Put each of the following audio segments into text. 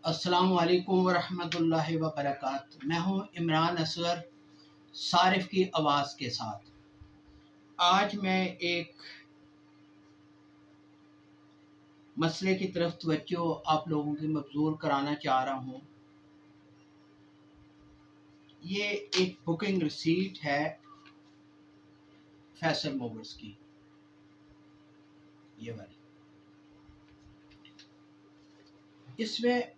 अस्सलाम वालेकुम वरहमतुल्लाहि वबरकातुहू। मैं हूँ इमरान असगर, सारिफ की आवाज़ के साथ। आज मैं एक मसले की तरफ तवज्जो आप लोगों की मबजूर कराना चाह रहा हूँ। ये एक बुकिंग रिसीट है फैसल मूवर्स की, ये वाली। इसमें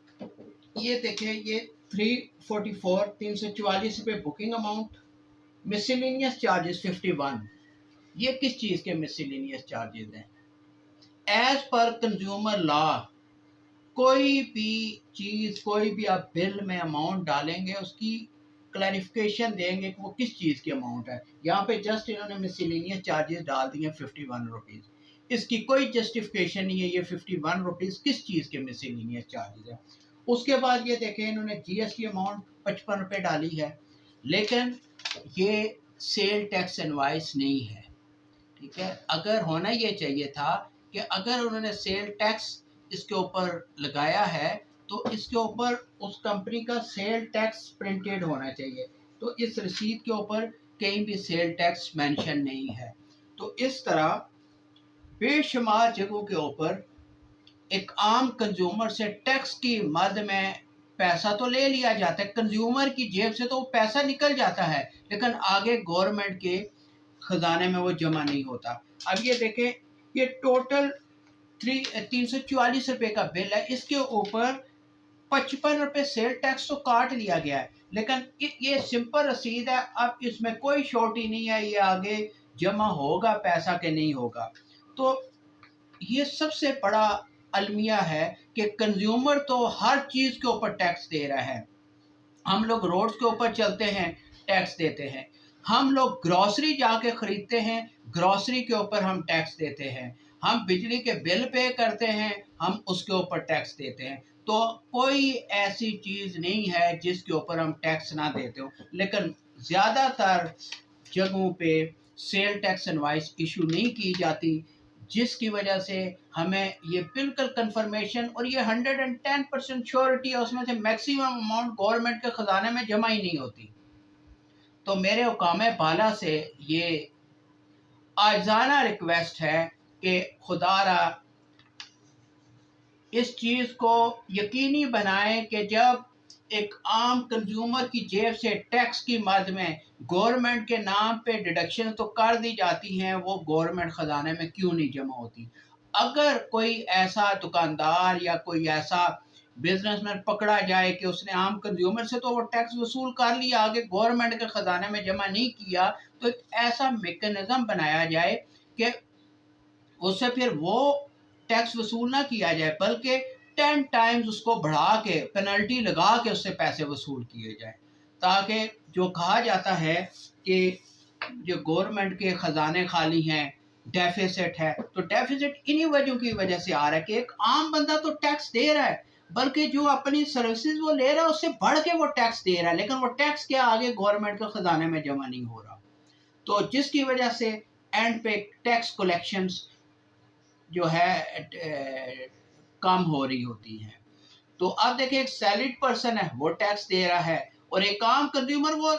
ये देखें, ये 344 रुपये बुकिंग अमाउंट, मिसलेनियस चार्जेस 51। ये किस चीज़ के मिसलेनियस चार्जेस हैं? एज पर कंज्यूमर लॉ कोई भी चीज़, कोई भी आप बिल में अमाउंट डालेंगे, उसकी क्लैरिफिकेशन देंगे कि वो किस चीज़ की अमाउंट है। यहाँ पे जस्ट इन्होंने मिसलेनियस चार्जेस डाल दिए 51 रुपीज़। इसकी कोई जस्टिफिकेशन नहीं है, ये 51 रुपीज़ किस चीज़ के मिसलेनियस चार्जेस है। उसके बाद ये देखें, इन्होंने जीएसटी अमाउंट 55 रुपये डाली है, लेकिन ये सेल टैक्स इनवाइस नहीं है। ठीक है, अगर होना ये चाहिए था कि अगर उन्होंने सेल टैक्स इसके ऊपर लगाया है तो इसके ऊपर उस कंपनी का सेल टैक्स प्रिंटेड होना चाहिए। तो इस रसीद के ऊपर कहीं भी सेल टैक्स मेंशन नहीं है। तो इस तरह बेशुमार जगहों के ऊपर एक आम कंज्यूमर से टैक्स की मद में पैसा तो ले लिया जाता है, कंज्यूमर की जेब से तो वो पैसा निकल जाता है, लेकिन आगे गवर्नमेंट के खजाने में वो जमा नहीं होता। अब ये देखें, ये टोटल 344 रुपये का बिल है, इसके ऊपर 55 रुपये सेल टैक्स तो काट लिया गया है, लेकिन ये सिंपल रसीद है। अब इसमें कोई शॉर्टी नहीं है, ये आगे जमा होगा पैसा के नहीं होगा। तो ये सबसे बड़ा अलमिया है कि कंज्यूमर तो हर चीज़ के ऊपर टैक्स दे रहा है। हम लोग रोड्स के ऊपर चलते हैं, टैक्स देते हैं। हम लोग ग्रॉसरी जाके ख़रीदते हैं, ग्रॉसरी के ऊपर हम टैक्स देते हैं। हम बिजली के बिल पे करते हैं, हम उसके ऊपर टैक्स देते हैं। तो कोई ऐसी चीज़ नहीं है जिसके ऊपर हम टैक्स ना देते हो, लेकिन ज़्यादातर जगहों पे सेल टैक्स इनवाइस इशू नहीं की जाती, जिसकी वजह से हमें ये बिल्कुल कंफर्मेशन और ये 110% श्योरिटी है, उसमें से मैक्सिमम अमाउंट गवर्नमेंट के ख़जाने में जमा ही नहीं होती। तो मेरे हुकाम बाला से ये आज़ाना रिक्वेस्ट है कि खुदारा इस चीज़ को यकीनी बनाएं कि जब एक आम कंज्यूमर की जेब से टैक्स की मद में गवर्नमेंट के नाम पे डिडक्शन तो कर दी जाती हैं, वो गवर्नमेंट ख़जाने में क्यों नहीं जमा होती। अगर कोई ऐसा दुकानदार या कोई ऐसा बिजनेसमैन पकड़ा जाए कि उसने आम कंज्यूमर से तो वो टैक्स वसूल कर लिया, आगे गवर्नमेंट के ख़जाने में जमा नहीं किया, तो एक ऐसा मेकनिज़म बनाया जाए कि उससे फिर वो टैक्स वसूल ना किया जाए, बल्कि 10 टाइम्स उसको बढ़ा के पेनल्टी लगा के उससे पैसे वसूल किए जाए, ताकि जो कहा जाता है कि जो गवर्नमेंट के ख़जाने खाली हैं, डेफिसिट है, तो डेफिसिट इन्हीं वजहों की वजह से आ रहा है कि एक आम बंदा तो टैक्स दे रहा है, बल्कि जो अपनी सर्विसेज वो ले रहा है उससे बढ़ के वो टैक्स दे रहा है, लेकिन वो टैक्स क्या आगे गवर्नमेंट के ख़जाने में जमा नहीं हो रहा। तो जिसकी वजह से एंड पे टैक्स कलेक्शंस जो है कम हो रही होती हैं। तो अब देखिए, एक सैलरीड पर्सन है वो टैक्स दे रहा है, और एक आम कंज्यूमर वो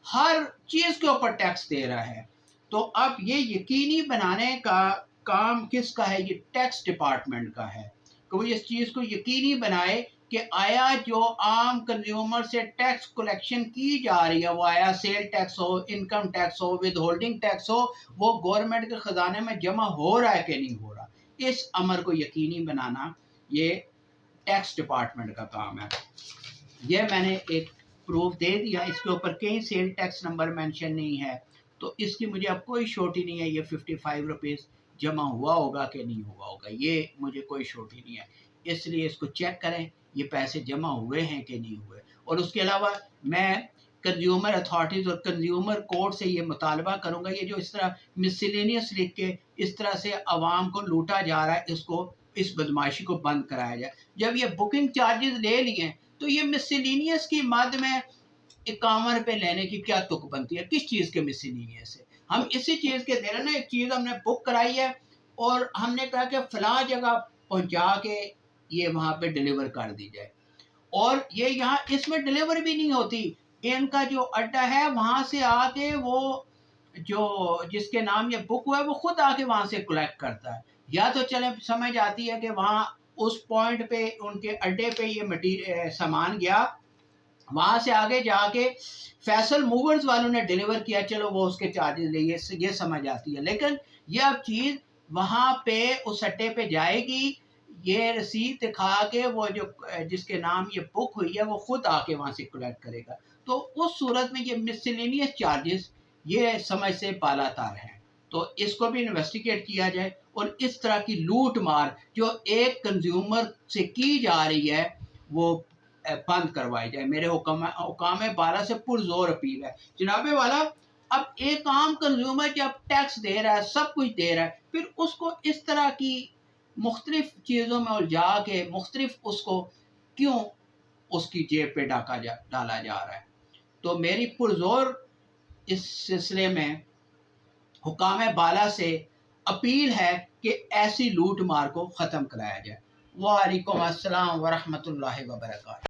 हर चीज़ के ऊपर टैक्स दे रहा है। तो अब ये यकीनी बनाने का काम किसका है? ये टैक्स डिपार्टमेंट का है कि वो इस चीज़ को यकीनी बनाए कि आया जो आम कंज्यूमर से टैक्स कलेक्शन की जा रही है, वो आया सेल टैक्स हो, इनकम टैक्स हो, विद होल्डिंग टैक्स हो, वो गवर्नमेंट के ख़जाने में जमा हो रहा है कि नहीं हो रहा। इस अमर को यकीनी बनाना ये टैक्स डिपार्टमेंट का काम है। ये मैंने एक प्रूफ दे दिया, इसके ऊपर कहीं सेल टैक्स नंबर मेंशन नहीं है, तो इसकी मुझे अब कोई शॉर्टी नहीं है ये 55 रुपीज़ जमा हुआ होगा कि नहीं हुआ होगा, ये मुझे कोई शॉर्टी नहीं है। इसलिए इसको चेक करें ये पैसे जमा हुए हैं कि नहीं हुए। और उसके अलावा मैं कंज्यूमर अथॉरिटीज़ और कंज्यूमर कोर्ट से ये मुतालबा करूँगा, ये जो इस तरह मिसलेनियस लिख के इस तरह से आवाम को लूटा जा रहा है, इसको, इस बदमाशी को बंद कराया जाए। जब ये बुकिंग चार्जेस ले लिए तो ये मिसलेनियस की मद में 51 रुपये लेने की क्या तुक बनती है? किस चीज़ के मिसलेनियस है? हम इसी चीज़ के दे रहे ना, एक चीज़ हमने बुक कराई है और हमने कहा कि फ़लाँ जगह पहुँचा के ये वहाँ पे डिलीवर कर दी जाए। اور یہ یہاں اس میں ڈلیور بھی نہیں ہوتی، ان کا جو اڈا ہے وہاں سے آ کے وہ جو جس کے نام یہ بک ہوا ہے وہ خود آ کے وہاں سے کلیکٹ کرتا ہے، یا تو چلے سمجھ آتی ہے کہ وہاں اس پوائنٹ پہ ان کے اڈے پہ یہ سامان گیا، وہاں سے آگے جا کے فیصل موورز والوں نے ڈیلیور کیا، چلو وہ اس کے چارجز لے، یہ سمجھ آتی ہے، لیکن یہ اب چیز وہاں پہ اس اڈے پہ جائے گی، یہ رسید دکھا کے وہ جو جس کے نام یہ بک ہوئی ہے وہ خود آ کے وہاں سے کلیکٹ کرے گا، تو اس صورت میں یہ مسلینیس چارجز یہ سمجھ سے بالا تار ہیں، تو اس کو بھی انویسٹیگیٹ کیا جائے، اور اس طرح کی لوٹ مار جو ایک کنزیومر سے کی جا رہی ہے وہ بند کروائی جائے، میرے حکام بالا سے پرزور اپیل ہے۔ جناب والا، اب ایک عام کنزیومر جب ٹیکس دے رہا ہے، سب کچھ دے رہا ہے، پھر اس کو اس طرح کی مختلف چیزوں میں الجھا کے مختلف اس کو کیوں اس کی جیب پہ ڈالا جا رہا ہے؟ تو میری پرزور اس سلسلے میں حکام بالا سے اپیل ہے کہ ایسی لوٹ مار کو ختم کرایا جائے۔ وعلیکم السلام ورحمۃ اللہ وبرکاتہ۔